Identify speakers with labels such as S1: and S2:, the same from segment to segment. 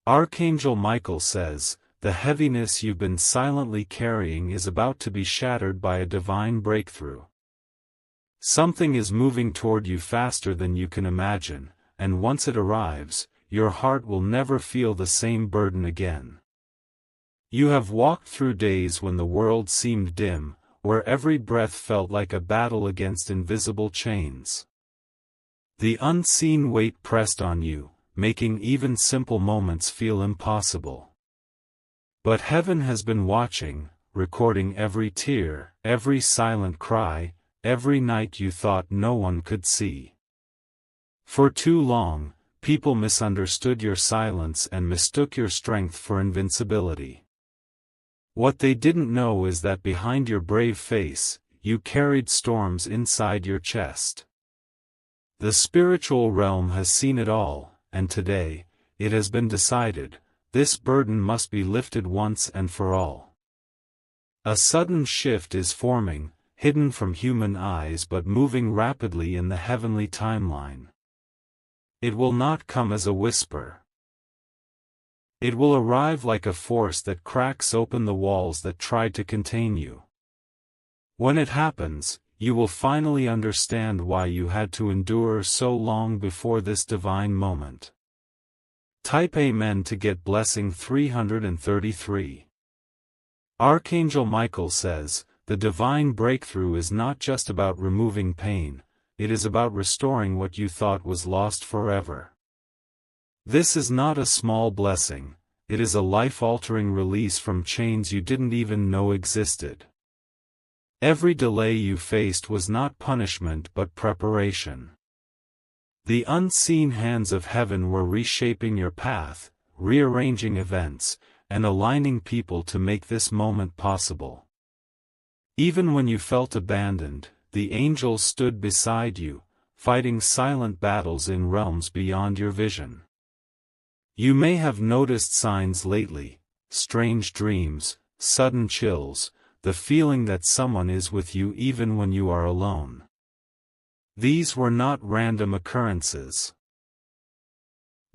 S1: Archangel Michael says, the heaviness you've been silently carrying is about to be shattered by a divine breakthrough. Something is moving toward you faster than you can imagine, and once it arrives, your heart will never feel the same burden again. You have walked through days when the world seemed dim, where every breath felt like a battle against invisible chains. The unseen weight pressed on you, making even simple moments feel impossible. But heaven has been watching, recording every tear, every silent cry, every night you thought no one could see. For too long, people misunderstood your silence and mistook your strength for invincibility. What they didn't know is that behind your brave face, you carried storms inside your chest. The spiritual realm has seen it all, and today, it has been decided, this burden must be lifted once and for all. A sudden shift is forming, hidden from human eyes but moving rapidly in the heavenly timeline. It will not come as a whisper. It will arrive like a force that cracks open the walls that tried to contain you. When it happens, you will finally understand why you had to endure so long before this divine moment. Type Amen to get blessing 333. Archangel Michael says, the divine breakthrough is not just about removing pain, it is about restoring what you thought was lost forever. This is not a small blessing, it is a life-altering release from chains you didn't even know existed. Every delay you faced was not punishment but preparation. The unseen hands of heaven were reshaping your path, rearranging events, and aligning people to make this moment possible. Even when you felt abandoned, the angels stood beside you, fighting silent battles in realms beyond your vision. You may have noticed signs lately, strange dreams, sudden chills, the feeling that someone is with you even when you are alone. These were not random occurrences.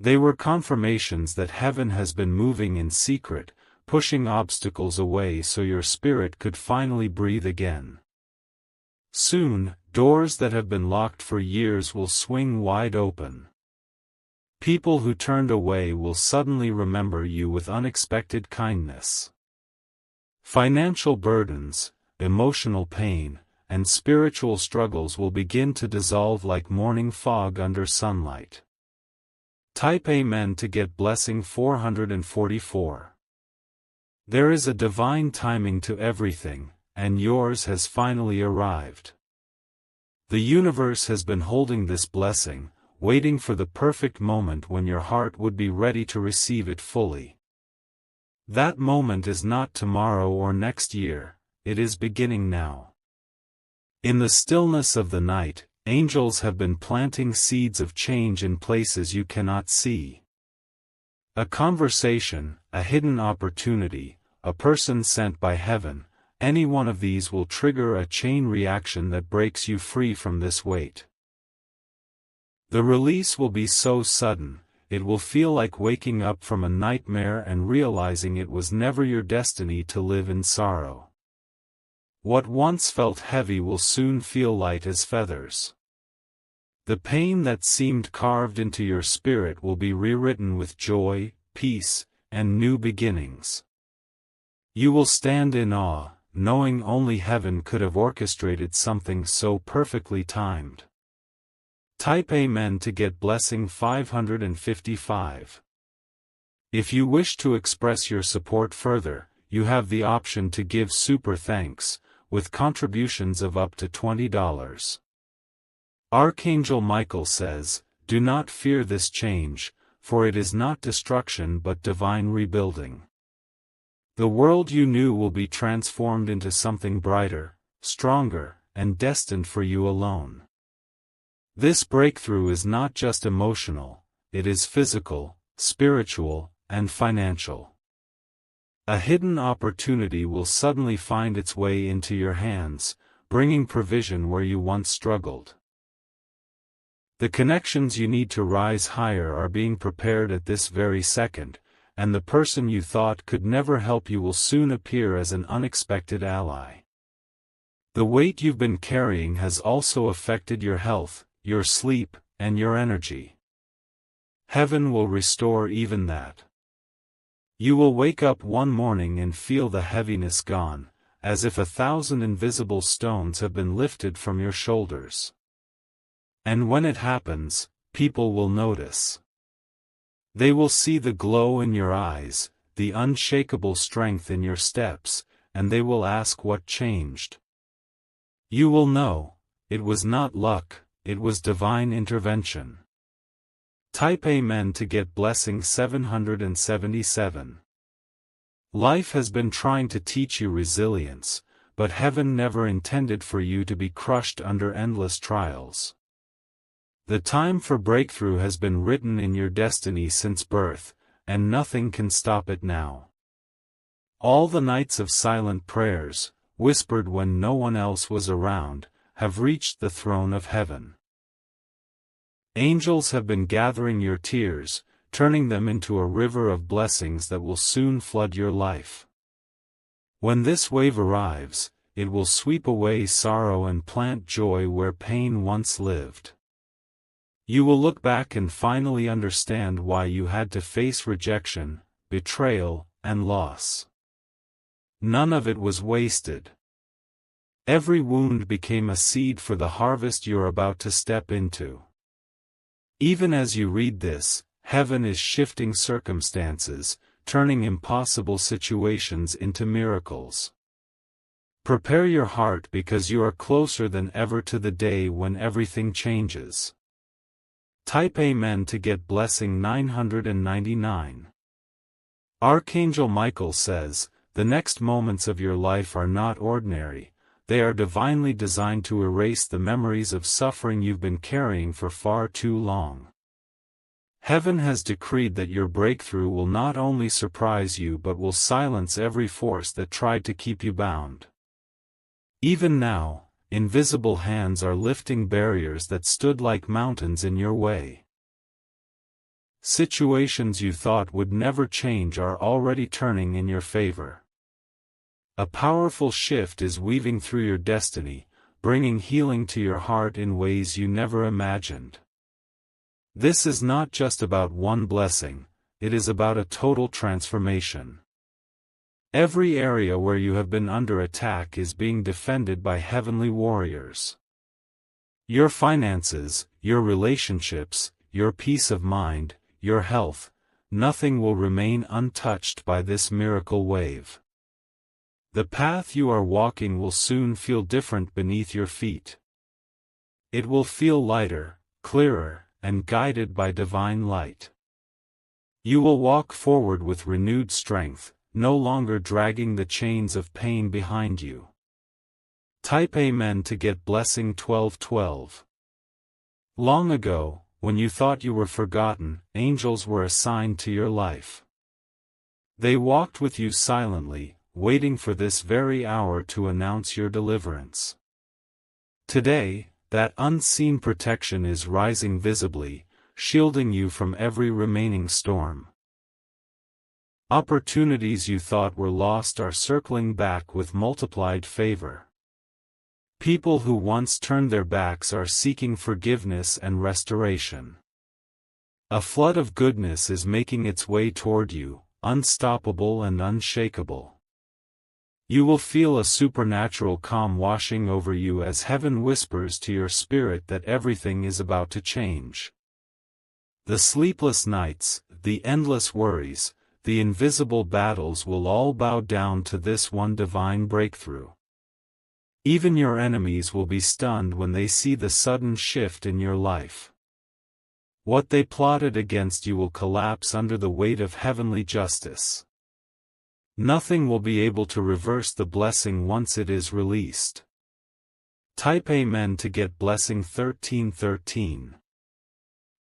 S1: They were confirmations that heaven has been moving in secret, pushing obstacles away so your spirit could finally breathe again. Soon, doors that have been locked for years will swing wide open. People who turned away will suddenly remember you with unexpected kindness. Financial burdens, emotional pain, and spiritual struggles will begin to dissolve like morning fog under sunlight. Type Amen to get blessing 444. There is a divine timing to everything, and yours has finally arrived. The universe has been holding this blessing, waiting for the perfect moment when your heart would be ready to receive it fully. That moment is not tomorrow or next year, it is beginning now. In the stillness of the night, angels have been planting seeds of change in places you cannot see. A conversation, a hidden opportunity, a person sent by heaven, any one of these will trigger a chain reaction that breaks you free from this weight. The release will be so sudden, it will feel like waking up from a nightmare and realizing it was never your destiny to live in sorrow. What once felt heavy will soon feel light as feathers. The pain that seemed carved into your spirit will be rewritten with joy, peace, and new beginnings. You will stand in awe, knowing only heaven could have orchestrated something so perfectly timed. Type Amen to get blessing 555. If you wish to express your support further, you have the option to give super thanks, with contributions of up to $20. Archangel Michael says, do not fear this change, for it is not destruction but divine rebuilding. The world you knew will be transformed into something brighter, stronger, and destined for you alone. This breakthrough is not just emotional, it is physical, spiritual, and financial. A hidden opportunity will suddenly find its way into your hands, bringing provision where you once struggled. The connections you need to rise higher are being prepared at this very second, and the person you thought could never help you will soon appear as an unexpected ally. The weight you've been carrying has also affected your health, your sleep, and your energy. Heaven will restore even that. You will wake up one morning and feel the heaviness gone, as if 1,000 invisible stones have been lifted from your shoulders. And when it happens, people will notice. They will see the glow in your eyes, the unshakable strength in your steps, and they will ask what changed. You will know, it was not luck, it was divine intervention. Type Amen to get blessing 777. Life has been trying to teach you resilience, but heaven never intended for you to be crushed under endless trials. The time for breakthrough has been written in your destiny since birth, and nothing can stop it now. All the nights of silent prayers, whispered when no one else was around, have reached the throne of heaven. Angels have been gathering your tears, turning them into a river of blessings that will soon flood your life. When this wave arrives, it will sweep away sorrow and plant joy where pain once lived. You will look back and finally understand why you had to face rejection, betrayal, and loss. None of it was wasted. Every wound became a seed for the harvest you're about to step into. Even as you read this, heaven is shifting circumstances, turning impossible situations into miracles. Prepare your heart because you are closer than ever to the day when everything changes. Type Amen to get blessing 999. Archangel Michael says, the next moments of your life are not ordinary, they are divinely designed to erase the memories of suffering you've been carrying for far too long. Heaven has decreed that your breakthrough will not only surprise you but will silence every force that tried to keep you bound. Even now, invisible hands are lifting barriers that stood like mountains in your way. Situations you thought would never change are already turning in your favor. A powerful shift is weaving through your destiny, bringing healing to your heart in ways you never imagined. This is not just about one blessing, it is about a total transformation. Every area where you have been under attack is being defended by heavenly warriors. Your finances, your relationships, your peace of mind, your health, nothing will remain untouched by this miracle wave. The path you are walking will soon feel different beneath your feet. It will feel lighter, clearer, and guided by divine light. You will walk forward with renewed strength, no longer dragging the chains of pain behind you. Type Amen to get blessing 1212. Long ago, when you thought you were forgotten, angels were assigned to your life. They walked with you silently, waiting for this very hour to announce your deliverance. Today, that unseen protection is rising visibly, shielding you from every remaining storm. Opportunities you thought were lost are circling back with multiplied favor. People who once turned their backs are seeking forgiveness and restoration. A flood of goodness is making its way toward you, unstoppable and unshakable. You will feel a supernatural calm washing over you as heaven whispers to your spirit that everything is about to change. The sleepless nights, the endless worries, the invisible battles will all bow down to this one divine breakthrough. Even your enemies will be stunned when they see the sudden shift in your life. What they plotted against you will collapse under the weight of heavenly justice. Nothing will be able to reverse the blessing once it is released. Type Amen to get blessing 1313.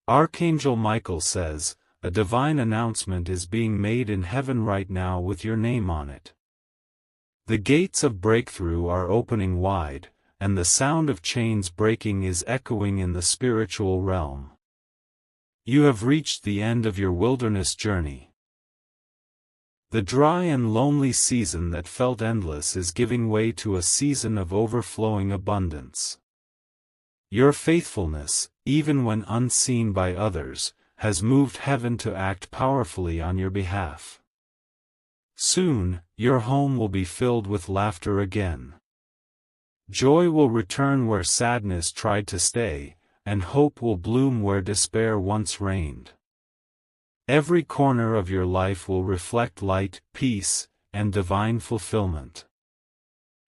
S1: Archangel Michael says, a divine announcement is being made in heaven right now with your name on it. The gates of breakthrough are opening wide, and the sound of chains breaking is echoing in the spiritual realm. You have reached the end of your wilderness journey. The dry and lonely season that felt endless is giving way to a season of overflowing abundance. Your faithfulness, even when unseen by others, has moved heaven to act powerfully on your behalf. Soon, your home will be filled with laughter again. Joy will return where sadness tried to stay, and hope will bloom where despair once reigned. Every corner of your life will reflect light, peace, and divine fulfillment.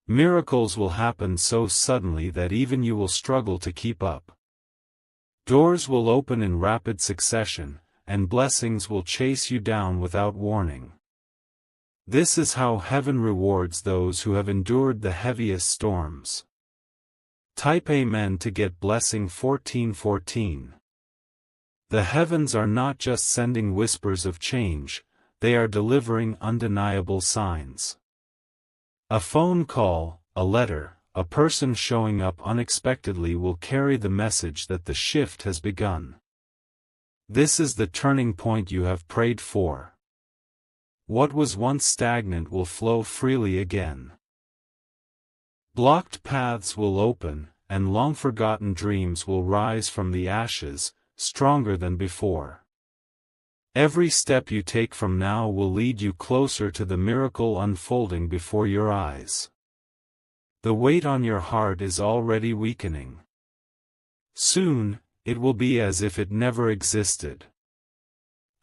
S1: Miracles will happen so suddenly that even you will struggle to keep up. Doors will open in rapid succession, and blessings will chase you down without warning. This is how heaven rewards those who have endured the heaviest storms. Type Amen to get blessing 1414. The heavens are not just sending whispers of change, they are delivering undeniable signs. A phone call, a letter, a person showing up unexpectedly will carry the message that the shift has begun. This is the turning point you have prayed for. What was once stagnant will flow freely again. Blocked paths will open, and long-forgotten dreams will rise from the ashes, stronger than before. Every step you take from now will lead you closer to the miracle unfolding before your eyes. The weight on your heart is already weakening. Soon, it will be as if it never existed.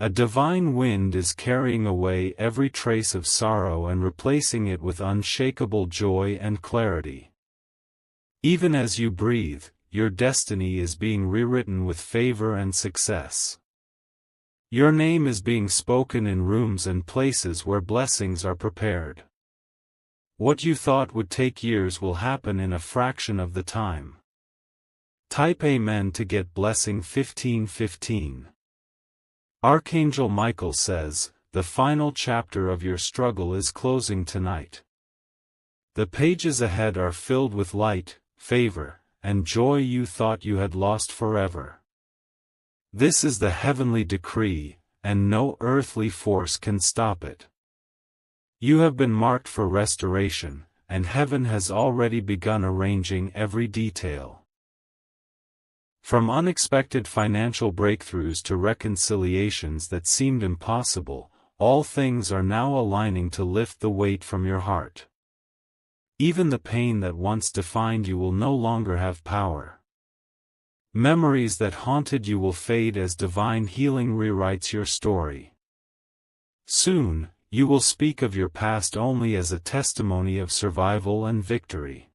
S1: A divine wind is carrying away every trace of sorrow and replacing it with unshakable joy and clarity. Even as you breathe, your destiny is being rewritten with favor and success. Your name is being spoken in rooms and places where blessings are prepared. What you thought would take years will happen in a fraction of the time. Type Amen to get blessing 1515. Archangel Michael says, the final chapter of your struggle is closing tonight. The pages ahead are filled with light, favor, and joy you thought you had lost forever. This is the heavenly decree, and no earthly force can stop it. You have been marked for restoration, and heaven has already begun arranging every detail. From unexpected financial breakthroughs to reconciliations that seemed impossible, all things are now aligning to lift the weight from your heart. Even the pain that once defined you will no longer have power. Memories that haunted you will fade as divine healing rewrites your story. Soon, you will speak of your past only as a testimony of survival and victory.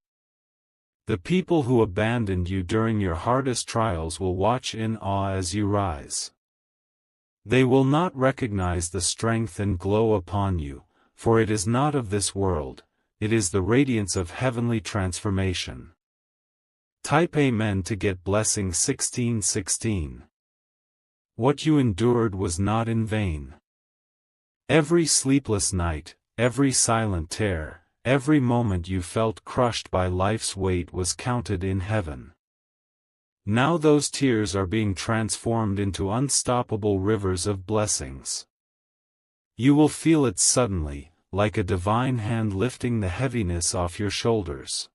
S1: The people who abandoned you during your hardest trials will watch in awe as you rise. They will not recognize the strength and glow upon you, for it is not of this world. It is the radiance of heavenly transformation. Type Amen to get blessing 1616. What you endured was not in vain. Every sleepless night, every silent tear, every moment you felt crushed by life's weight was counted in heaven. Now those tears are being transformed into unstoppable rivers of blessings. You will feel it suddenly, like a divine hand lifting the heaviness off your shoulders.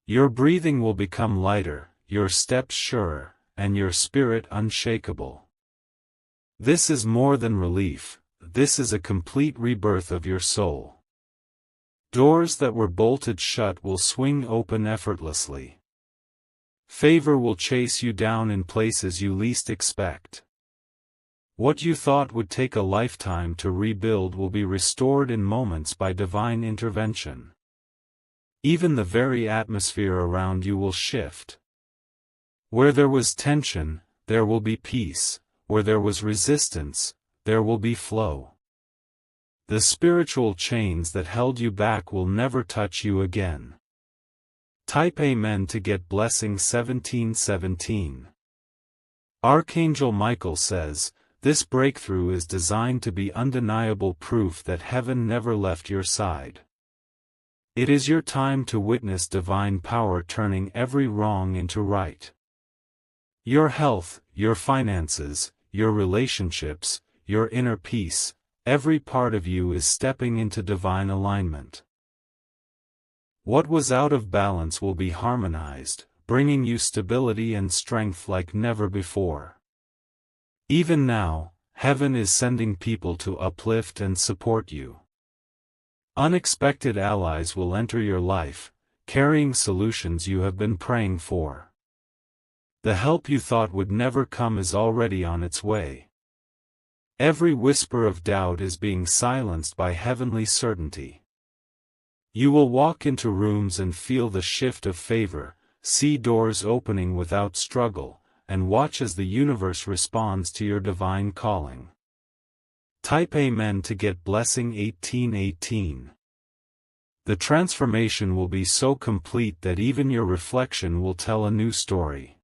S1: Your breathing will become lighter, your steps surer, and your spirit unshakable. This is more than relief, this is a complete rebirth of your soul. Doors that were bolted shut will swing open effortlessly. Favor will chase you down in places you least expect. What you thought would take a lifetime to rebuild will be restored in moments by divine intervention. Even the very atmosphere around you will shift. Where there was tension, there will be peace. Where there was resistance, there will be flow. The spiritual chains that held you back will never touch you again. Type Amen to get blessing 1717. Archangel Michael says, this breakthrough is designed to be undeniable proof that heaven never left your side. It is your time to witness divine power turning every wrong into right. Your health, your finances, your relationships, your inner peace, every part of you is stepping into divine alignment. What was out of balance will be harmonized, bringing you stability and strength like never before. Even now, heaven is sending people to uplift and support you. Unexpected allies will enter your life, carrying solutions you have been praying for. The help you thought would never come is already on its way. Every whisper of doubt is being silenced by heavenly certainty. You will walk into rooms and feel the shift of favor, see doors opening without struggle, and watch as the universe responds to your divine calling. Type Amen to get blessing 1818. The transformation will be so complete that even your reflection will tell a new story.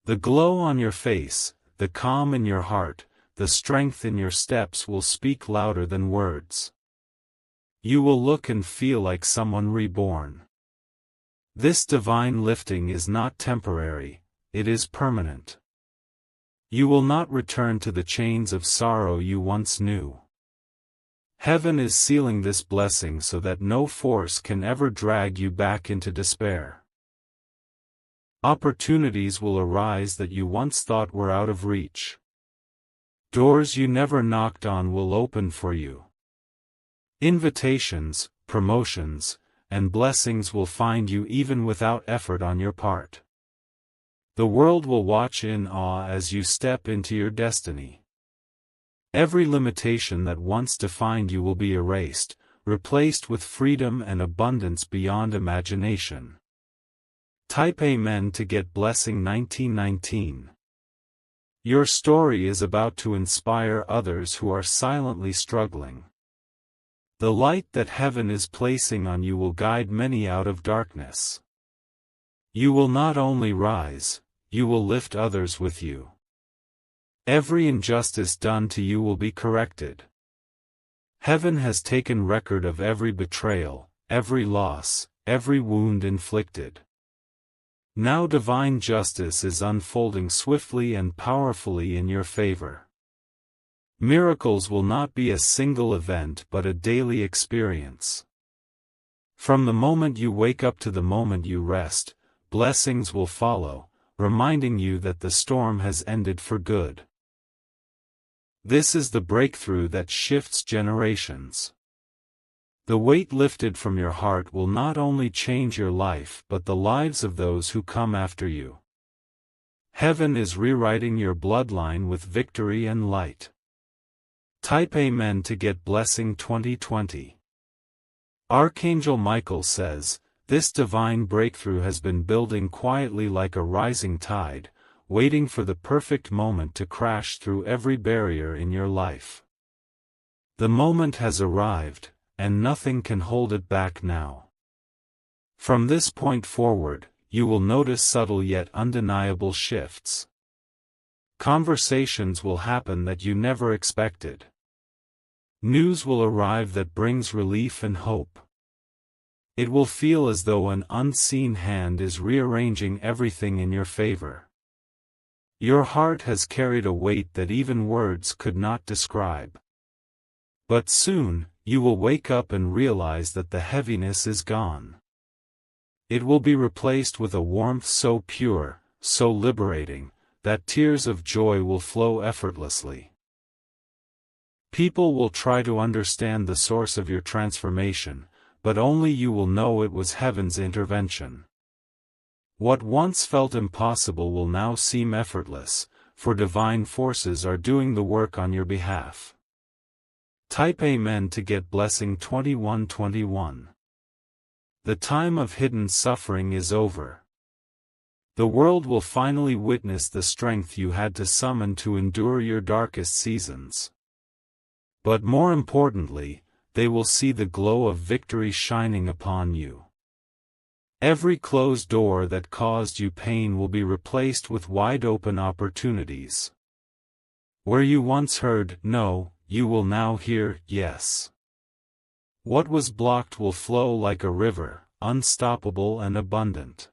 S1: The glow on your face, the calm in your heart, the strength in your steps will speak louder than words. You will look and feel like someone reborn. This divine lifting is not temporary, it is permanent. You will not return to the chains of sorrow you once knew. Heaven is sealing this blessing so that no force can ever drag you back into despair. Opportunities will arise that you once thought were out of reach. Doors you never knocked on will open for you. Invitations, promotions, and blessings will find you even without effort on your part. The world will watch in awe as you step into your destiny. Every limitation that once defined you will be erased, replaced with freedom and abundance beyond imagination. Type Amen to get blessing 1919. Your story is about to inspire others who are silently struggling. The light that heaven is placing on you will guide many out of darkness. You will not only rise, you will lift others with you. Every injustice done to you will be corrected. Heaven has taken record of every betrayal, every loss, every wound inflicted. Now divine justice is unfolding swiftly and powerfully in your favor. Miracles will not be a single event but a daily experience. From the moment you wake up to the moment you rest, blessings will follow, reminding you that the storm has ended for good. This is the breakthrough that shifts generations. The weight lifted from your heart will not only change your life but the lives of those who come after you. Heaven is rewriting your bloodline with victory and light. Type Amen to get blessing 2020. Archangel Michael says, this divine breakthrough has been building quietly like a rising tide, waiting for the perfect moment to crash through every barrier in your life. The moment has arrived, and nothing can hold it back now. From this point forward, you will notice subtle yet undeniable shifts. Conversations will happen that you never expected. News will arrive that brings relief and hope. It will feel as though an unseen hand is rearranging everything in your favor. Your heart has carried a weight that even words could not describe. But soon, you will wake up and realize that the heaviness is gone. It will be replaced with a warmth so pure, so liberating, that tears of joy will flow effortlessly. People will try to understand the source of your transformation, but only you will know it was heaven's intervention. What once felt impossible will now seem effortless, for divine forces are doing the work on your behalf. Type Amen to get blessing 2121. The time of hidden suffering is over. The world will finally witness the strength you had to summon to endure your darkest seasons. But more importantly, they will see the glow of victory shining upon you. Every closed door that caused you pain will be replaced with wide-open opportunities. Where you once heard no, you will now hear yes. What was blocked will flow like a river, unstoppable and abundant.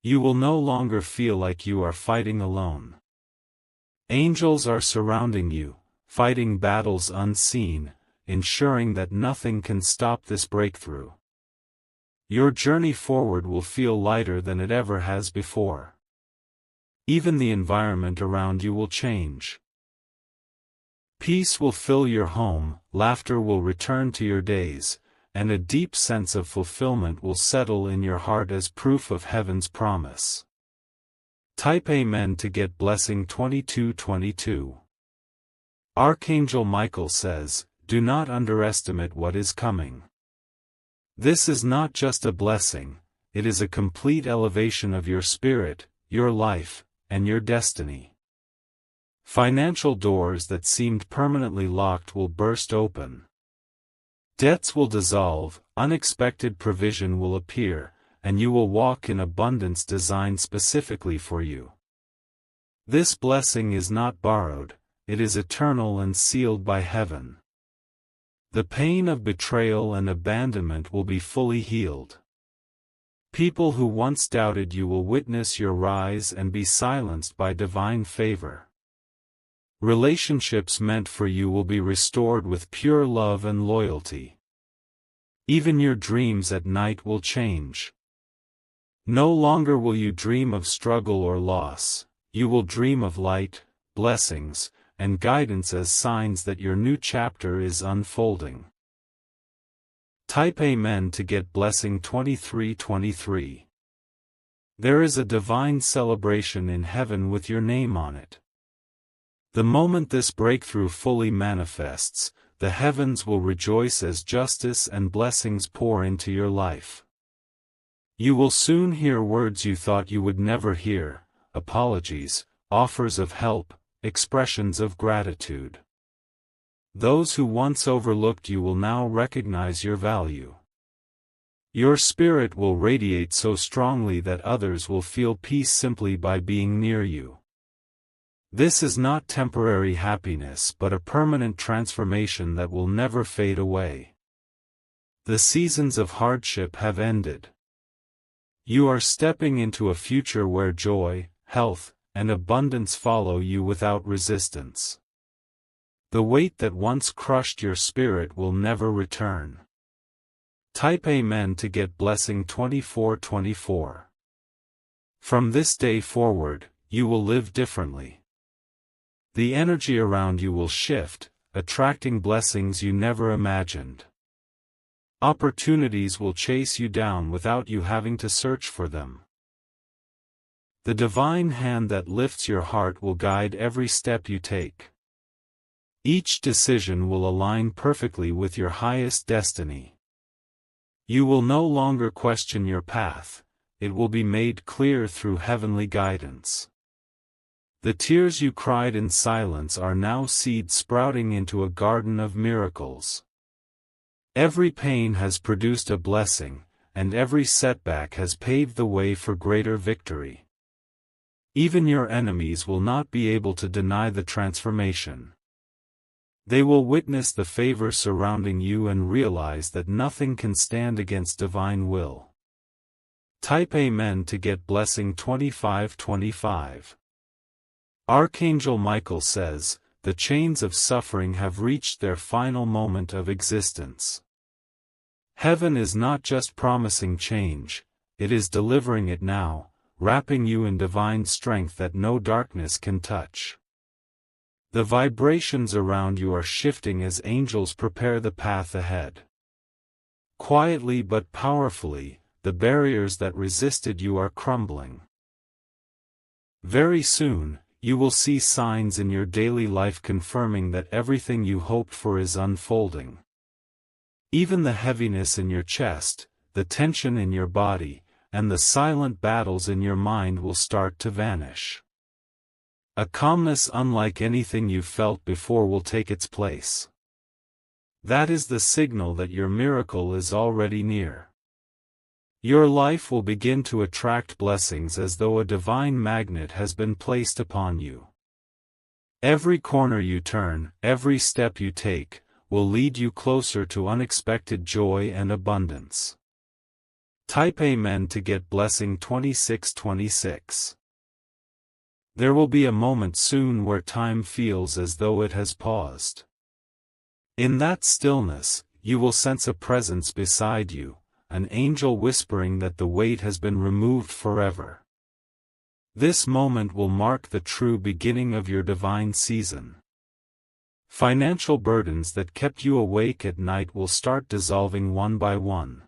S1: You will no longer feel like you are fighting alone. Angels are surrounding you, fighting battles unseen, ensuring that nothing can stop this breakthrough. Your journey forward will feel lighter than it ever has before. Even the environment around you will change. Peace will fill your home, laughter will return to your days, and a deep sense of fulfillment will settle in your heart as proof of heaven's promise. Type Amen to get blessing 2222. Archangel Michael says, do not underestimate what is coming. This is not just a blessing, it is a complete elevation of your spirit, your life, and your destiny. Financial doors that seemed permanently locked will burst open. Debts will dissolve, unexpected provision will appear, and you will walk in abundance designed specifically for you. This blessing is not borrowed, it is eternal and sealed by heaven. The pain of betrayal and abandonment will be fully healed. People who once doubted you will witness your rise and be silenced by divine favor. Relationships meant for you will be restored with pure love and loyalty. Even your dreams at night will change. No longer will you dream of struggle or loss, you will dream of light, blessings, and guidance as signs that your new chapter is unfolding. Type Amen to get blessing 2323. There is a divine celebration in heaven with your name on it. The moment this breakthrough fully manifests, the heavens will rejoice as justice and blessings pour into your life. You will soon hear words you thought you would never hear, apologies, offers of help, expressions of gratitude. Those who once overlooked you will now recognize your value. Your spirit will radiate so strongly that others will feel peace simply by being near you. This is not temporary happiness but a permanent transformation that will never fade away. The seasons of hardship have ended. You are stepping into a future where joy, health, and abundance follow you without resistance. The weight that once crushed your spirit will never return. Type Amen to get blessing 2424. From this day forward, you will live differently. The energy around you will shift, attracting blessings you never imagined. Opportunities will chase you down without you having to search for them. The divine hand that lifts your heart will guide every step you take. Each decision will align perfectly with your highest destiny. You will no longer question your path, it will be made clear through heavenly guidance. The tears you cried in silence are now seeds sprouting into a garden of miracles. Every pain has produced a blessing, and every setback has paved the way for greater victory. Even your enemies will not be able to deny the transformation. They will witness the favor surrounding you and realize that nothing can stand against divine will. Type Amen to get blessing 2525. Archangel Michael says, the chains of suffering have reached their final moment of existence. Heaven is not just promising change, it is delivering it now, wrapping you in divine strength that no darkness can touch. The vibrations around you are shifting as angels prepare the path ahead. Quietly but powerfully, the barriers that resisted you are crumbling. Very soon, you will see signs in your daily life confirming that everything you hoped for is unfolding. Even the heaviness in your chest, the tension in your body, and the silent battles in your mind will start to vanish. A calmness unlike anything you've felt before will take its place. That is the signal that your miracle is already near. Your life will begin to attract blessings as though a divine magnet has been placed upon you. Every corner you turn, every step you take, will lead you closer to unexpected joy and abundance. Type Amen to get blessing 2626. There will be a moment soon where time feels as though it has paused. In that stillness, you will sense a presence beside you, an angel whispering that the weight has been removed forever. This moment will mark the true beginning of your divine season. Financial burdens that kept you awake at night will start dissolving one by one.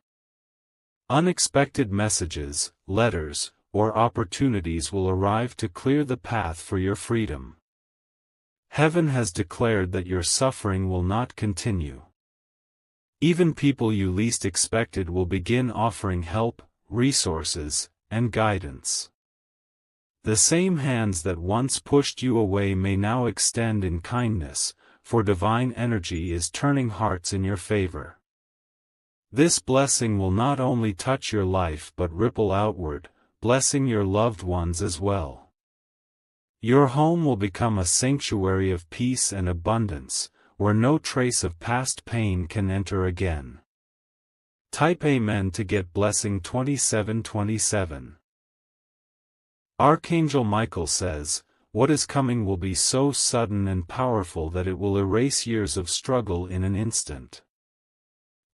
S1: Unexpected messages, letters, or opportunities will arrive to clear the path for your freedom. Heaven has declared that your suffering will not continue. Even people you least expected will begin offering help, resources, and guidance. The same hands that once pushed you away may now extend in kindness, for divine energy is turning hearts in your favor. This blessing will not only touch your life but ripple outward, blessing your loved ones as well. Your home will become a sanctuary of peace and abundance, where no trace of past pain can enter again. Type Amen to get blessing 2727. Archangel Michael says, "What is coming will be so sudden and powerful that it will erase years of struggle in an instant.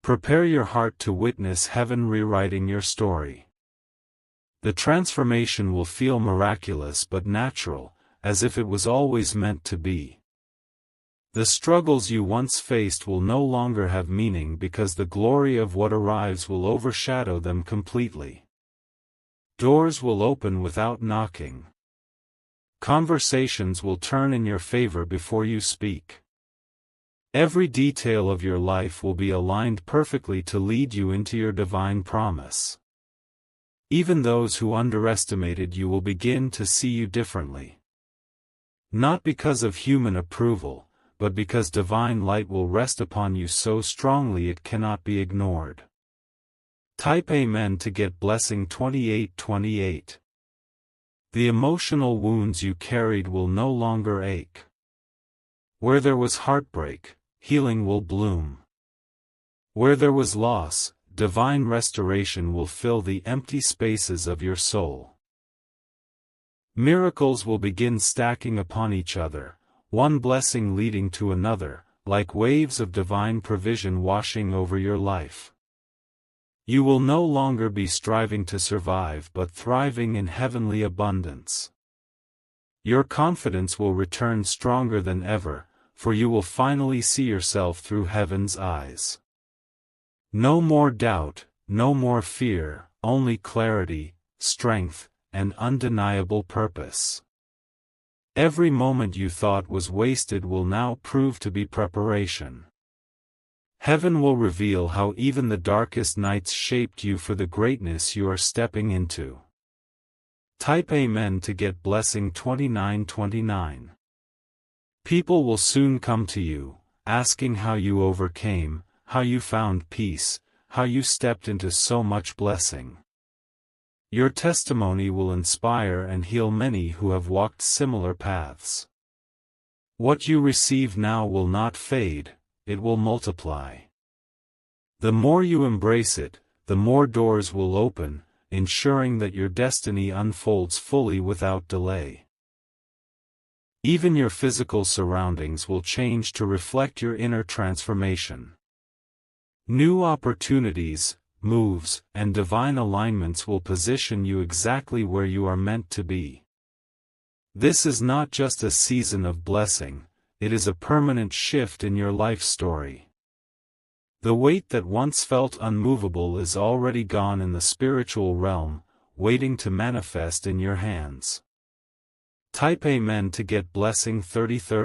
S1: Prepare your heart to witness heaven rewriting your story. The transformation will feel miraculous but natural, as if it was always meant to be. The struggles you once faced will no longer have meaning because the glory of what arrives will overshadow them completely. Doors will open without knocking. Conversations will turn in your favor before you speak. Every detail of your life will be aligned perfectly to lead you into your divine promise. Even those who underestimated you will begin to see you differently. Not because of human approval, but because divine light will rest upon you so strongly it cannot be ignored." Type Amen to get blessing 2828. The emotional wounds you carried will no longer ache. Where there was heartbreak, healing will bloom. Where there was loss, divine restoration will fill the empty spaces of your soul. Miracles will begin stacking upon each other, one blessing leading to another, like waves of divine provision washing over your life. You will no longer be striving to survive but thriving in heavenly abundance. Your confidence will return stronger than ever, for you will finally see yourself through heaven's eyes. No more doubt, no more fear, only clarity, strength, and undeniable purpose. Every moment you thought was wasted will now prove to be preparation. Heaven will reveal how even the darkest nights shaped you for the greatness you are stepping into. Type Amen to get blessing 2929. People will soon come to you, asking how you overcame, how you found peace, how you stepped into so much blessing. Your testimony will inspire and heal many who have walked similar paths. What you receive now will not fade, it will multiply. The more you embrace it, the more doors will open, ensuring that your destiny unfolds fully without delay. Even your physical surroundings will change to reflect your inner transformation. New opportunities, moves, and divine alignments will position you exactly where you are meant to be. This is not just a season of blessing, it is a permanent shift in your life story. The weight that once felt unmovable is already gone in the spiritual realm, waiting to manifest in your hands. Type Amen to get blessing 3030.